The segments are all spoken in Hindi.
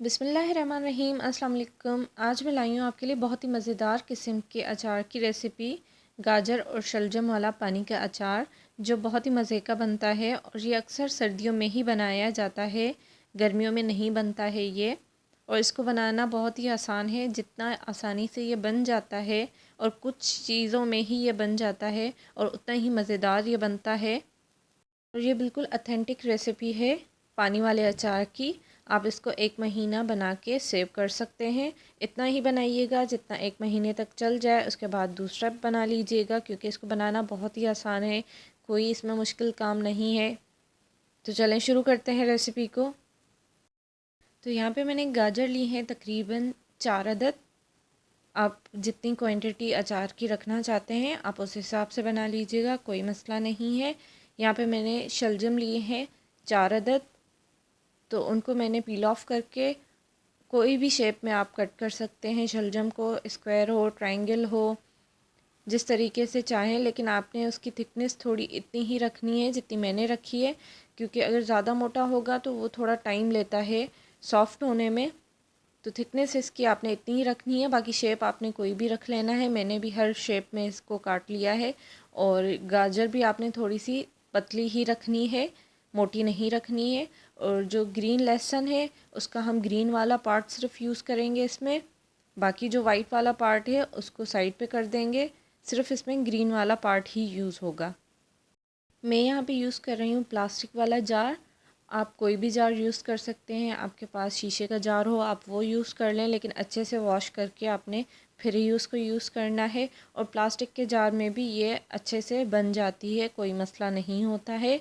बिस्मिल्लाहिर्रहमानिर्रहीम। अस्सलाम वालेकुम। आज मैं लाई हूँ आपके लिए बहुत ही मज़ेदार किस्म के अचार की रेसिपी, गाजर और शलजम वाला पानी का अचार, जो बहुत ही मज़े का बनता है और ये अक्सर सर्दियों में ही बनाया जाता है, गर्मियों में नहीं बनता है ये। और इसको बनाना बहुत ही आसान है, जितना आसानी से ये बन जाता है और कुछ चीज़ों में ही ये बन जाता है और उतना ही मज़ेदार ये बनता है। और ये बिल्कुल ऑथेंटिक रेसिपी है पानी वाले अचार की। आप इसको 1 महीना बना के सेव कर सकते हैं। इतना ही बनाइएगा जितना 1 महीने तक चल जाए, उसके बाद दूसरा बना लीजिएगा, क्योंकि इसको बनाना बहुत ही आसान है, कोई इसमें मुश्किल काम नहीं है। तो चलें शुरू करते हैं रेसिपी को। तो यहाँ पे मैंने गाजर ली है तकरीबन 4 अदद। आप जितनी क्वांटिटी अचार की रखना चाहते हैं आप उस हिसाब से बना लीजिएगा, कोई मसला नहीं है। यहाँ पे मैंने शलजम लिए हैं 4 अदद, तो उनको मैंने पील ऑफ करके कोई भी शेप में आप कट कर सकते हैं। शलजम को स्क्वायर हो, ट्रायंगल हो, जिस तरीके से चाहें, लेकिन आपने उसकी थिकनेस थोड़ी इतनी ही रखनी है जितनी मैंने रखी है, क्योंकि अगर ज़्यादा मोटा होगा तो वो थोड़ा टाइम लेता है सॉफ्ट होने में। तो थिकनेस इसकी आपने इतनी ही रखनी है, बाकी शेप आपने कोई भी रख लेना है। मैंने भी हर शेप में इसको काट लिया है। और गाजर भी आपने थोड़ी सी पतली ही रखनी है, मोटी नहीं रखनी है। और जो ग्रीन लहसुन है उसका हम ग्रीन वाला पार्ट सिर्फ यूज़ करेंगे इसमें, बाकी जो वाइट वाला पार्ट है उसको साइड पे कर देंगे। सिर्फ इसमें ग्रीन वाला पार्ट ही यूज़ होगा। मैं यहाँ पे यूज़ कर रही हूँ प्लास्टिक वाला जार। आप कोई भी जार यूज़ कर सकते हैं, आपके पास शीशे का जार हो आप वो यूज़ कर लें, लेकिन अच्छे से वॉश करके आपने फिर ही उसको यूज़ करना है। और प्लास्टिक के जार में भी ये अच्छे से बन जाती है, कोई मसला नहीं होता है।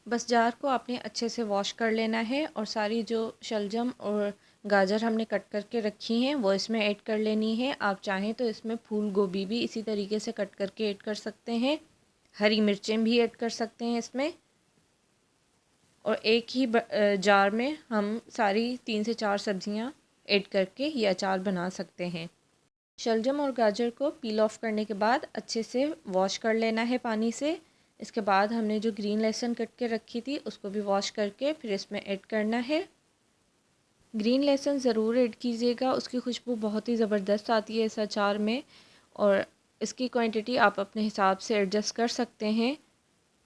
बस जार को आपने अच्छे से वॉश कर लेना है और सारी जो शलजम और गाजर हमने कट करके रखी हैं वो इसमें ऐड कर लेनी है। आप चाहें तो इसमें फूल गोभी भी इसी तरीके से कट करके ऐड कर सकते हैं, हरी मिर्चें भी ऐड कर सकते हैं इसमें। और एक ही जार में हम सारी 3 से 4 सब्जियां ऐड करके ये अचार बना सकते हैं। शलजम और गाजर को पील ऑफ करने के बाद अच्छे से वॉश कर लेना है पानी से। इसके बाद हमने जो ग्रीन लहसुन कट के रखी थी उसको भी वॉश करके फिर इसमें ऐड करना है। ग्रीन लहसुन ज़रूर ऐड कीजिएगा, उसकी खुशबू बहुत ही ज़बरदस्त आती है इस अचार में। और इसकी क्वांटिटी आप अपने हिसाब से एडजस्ट कर सकते हैं,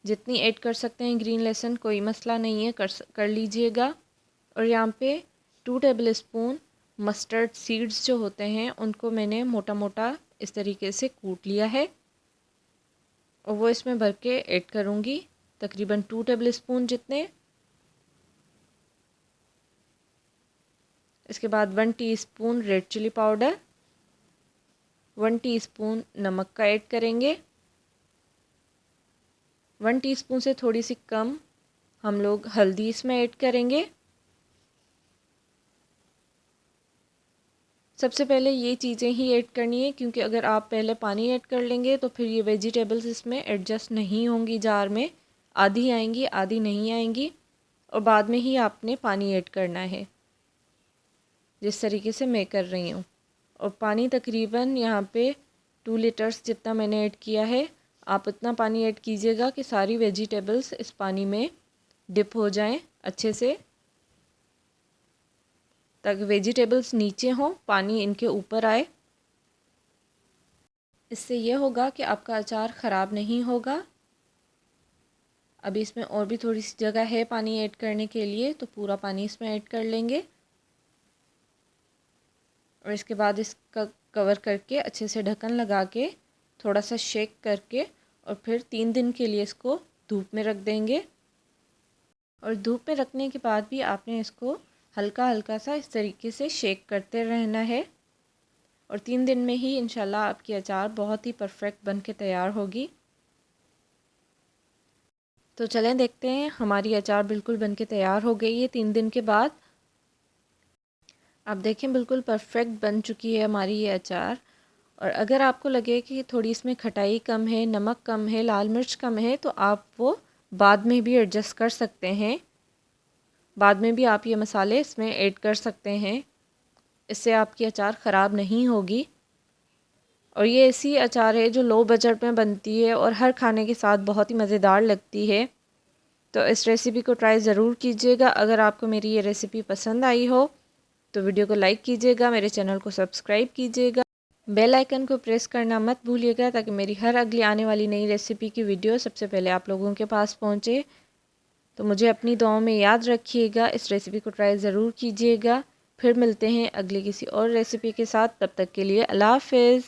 जितनी ऐड कर सकते हैं ग्रीन लहसुन, कोई मसला नहीं है, कर लीजिएगा। और यहाँ पे 2 टेबल स्पून मस्टर्ड सीड्स जो होते हैं उनको मैंने मोटा मोटा इस तरीके से कूट लिया है और वो इसमें भर के ऐड करूँगी, तकरीबन 2 टेबल स्पून जितने। इसके बाद 1 teaspoon red chilli powder, 1 teaspoon नमक का ऐड करेंगे। 1 टीस्पून से थोड़ी सी कम हम लोग हल्दी इसमें ऐड करेंगे। सबसे पहले ये चीज़ें ही ऐड करनी है, क्योंकि अगर आप पहले पानी ऐड कर लेंगे तो फिर ये वेजिटेबल्स इसमें एडजस्ट नहीं होंगी जार में, आधी आएंगी आधी नहीं आएंगी। और बाद में ही आपने पानी ऐड करना है, जिस तरीके से मैं कर रही हूँ। और पानी तकरीबन यहाँ पे 2 लीटर्स जितना मैंने ऐड किया है। आप उतना पानी ऐड कीजिएगा कि सारी वेजिटेबल्स इस पानी में डिप हो जाएं अच्छे से, ताकि वेजिटेबल्स नीचे हों, पानी इनके ऊपर आए। इससे ये होगा कि आपका अचार ख़राब नहीं होगा। अभी इसमें और भी थोड़ी सी जगह है पानी ऐड करने के लिए, तो पूरा पानी इसमें ऐड कर लेंगे। और इसके बाद इसका कवर करके अच्छे से ढक्कन लगा के थोड़ा सा शेक करके और फिर 3 दिन के लिए इसको धूप में रख देंगे। और धूप में रखने के बाद भी आपने इसको हल्का हल्का सा इस तरीके से शेक करते रहना है। और 3 दिन में ही इंशाल्लाह आपकी अचार बहुत ही परफेक्ट बन के तैयार होगी। तो चलें देखते हैं, हमारी अचार बिल्कुल बन के तैयार हो गई है 3 दिन के बाद। आप देखें बिल्कुल परफेक्ट बन चुकी है हमारी ये अचार। और अगर आपको लगे कि थोड़ी इसमें खटाई कम है, नमक कम है, लाल मिर्च कम है, तो आप वो बाद में भी एडजस्ट कर सकते हैं। बाद में भी आप ये मसाले इसमें ऐड कर सकते हैं, इससे आपकी अचार ख़राब नहीं होगी। और ये ऐसी अचार है जो लो बजट में बनती है और हर खाने के साथ बहुत ही मज़ेदार लगती है। तो इस रेसिपी को ट्राई ज़रूर कीजिएगा। अगर आपको मेरी ये रेसिपी पसंद आई हो तो वीडियो को लाइक कीजिएगा, मेरे चैनल को सब्सक्राइब कीजिएगा, बेल आइकन को प्रेस करना मत भूलिएगा ताकि मेरी हर अगली आने वाली नई रेसिपी की वीडियो सबसे पहले आप लोगों के पास पहुँचे। तो मुझे अपनी दुआओं में याद रखिएगा, इस रेसिपी को ट्राई ज़रूर कीजिएगा। फिर मिलते हैं अगली किसी और रेसिपी के साथ, तब तक के लिए अल्लाह हाफ़िज़।